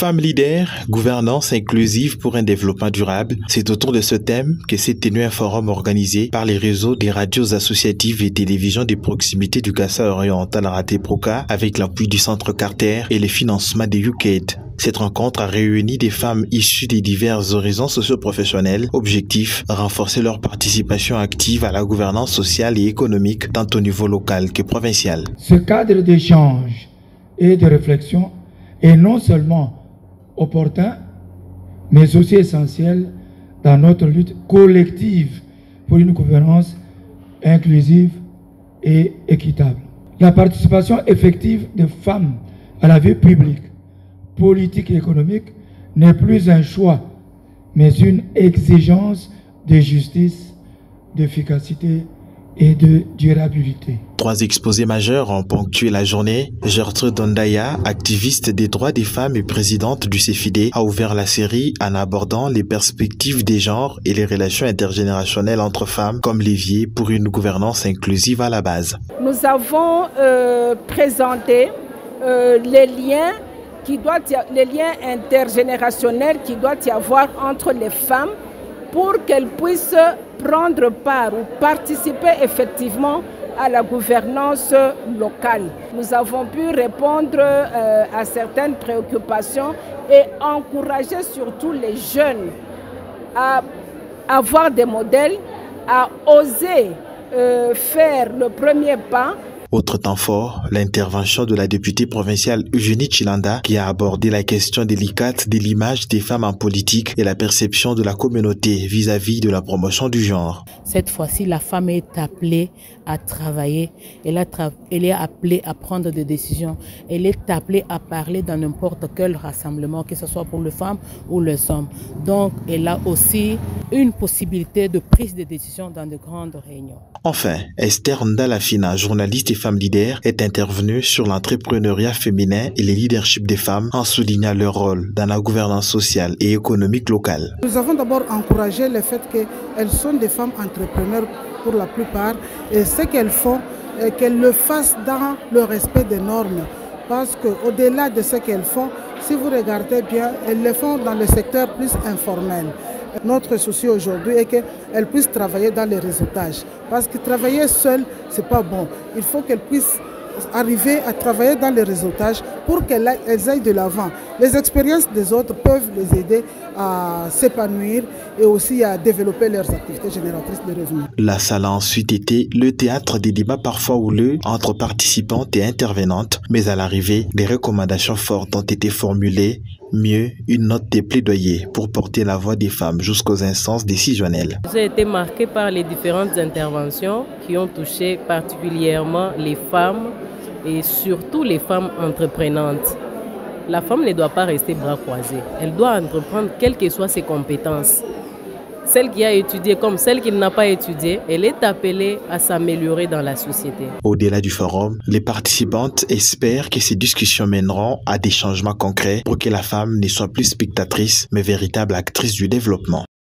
Femmes leaders, gouvernance inclusive pour un développement durable, c'est autour de ce thème que s'est tenu un forum organisé par les réseaux des radios associatives et télévisions de proximité du Kasaï oriental Raté-Proca avec l'appui du Centre Carter et le financement des UKAID. Cette rencontre a réuni des femmes issues des divers horizons socio-professionnels. Objectif, renforcer leur participation active à la gouvernance sociale et économique tant au niveau local que provincial. Ce cadre d'échange et de réflexion est non seulement opportun, mais aussi essentiel dans notre lutte collective pour une gouvernance inclusive et équitable. La participation effective des femmes à la vie publique, politique et économique n'est plus un choix, mais une exigence de justice, d'efficacité et de durabilité. 3 exposés majeurs ont ponctué la journée. Gertrude Ondaya, activiste des droits des femmes et présidente du CEFIDE, a ouvert la série en abordant les perspectives des genres et les relations intergénérationnelles entre femmes comme levier pour une gouvernance inclusive à la base. Nous avons présenté les liens intergénérationnels qui doivent y avoir entre les femmes pour qu'elles puissent prendre part ou participer effectivement à la gouvernance locale. Nous avons pu répondre à certaines préoccupations et encourager surtout les jeunes à avoir des modèles, à oser faire le premier pas. Autre temps fort, l'intervention de la députée provinciale Eugénie Chilanda qui a abordé la question délicate de l'image des femmes en politique et la perception de la communauté vis-à-vis de la promotion du genre. Cette fois-ci, la femme est appelée à travailler, elle est appelée à prendre des décisions, elle est appelée à parler dans n'importe quel rassemblement, que ce soit pour les femmes ou les hommes. Donc, elle a aussi une possibilité de prise de décision dans de grandes réunions. Enfin, Esther Ndalafina, journaliste et femme leader, est intervenue sur l'entrepreneuriat féminin et le leadership des femmes en soulignant leur rôle dans la gouvernance sociale et économique locale. Nous avons d'abord encouragé le fait qu'elles sont des femmes entrepreneurs pour la plupart et ce qu'elles font, qu'elles le fassent dans le respect des normes. Parce qu'au-delà de ce qu'elles font, si vous regardez bien, elles le font dans le secteur plus informel. Notre souci aujourd'hui est qu'elles puissent travailler dans les réseautages. Parce que travailler seule, ce n'est pas bon. Il faut qu'elles puissent arriver à travailler dans les réseautages pour qu'elles aillent de l'avant. Les expériences des autres peuvent les aider à s'épanouir et aussi à développer leurs activités génératrices de revenus. La salle a ensuite été le théâtre des débats parfois houleux entre participantes et intervenantes, mais à l'arrivée, des recommandations fortes ont été formulées. Mieux, une note de plaidoyer pour porter la voix des femmes jusqu'aux instances décisionnelles. J'ai été marquée par les différentes interventions qui ont touché particulièrement les femmes et surtout les femmes entreprenantes. La femme ne doit pas rester bras croisés. Elle doit entreprendre quelles que soient ses compétences. Celle qui a étudié comme celle qui n'a pas étudié, elle est appelée à s'améliorer dans la société. Au-delà du forum, les participantes espèrent que ces discussions mèneront à des changements concrets pour que la femme ne soit plus spectatrice, mais véritable actrice du développement.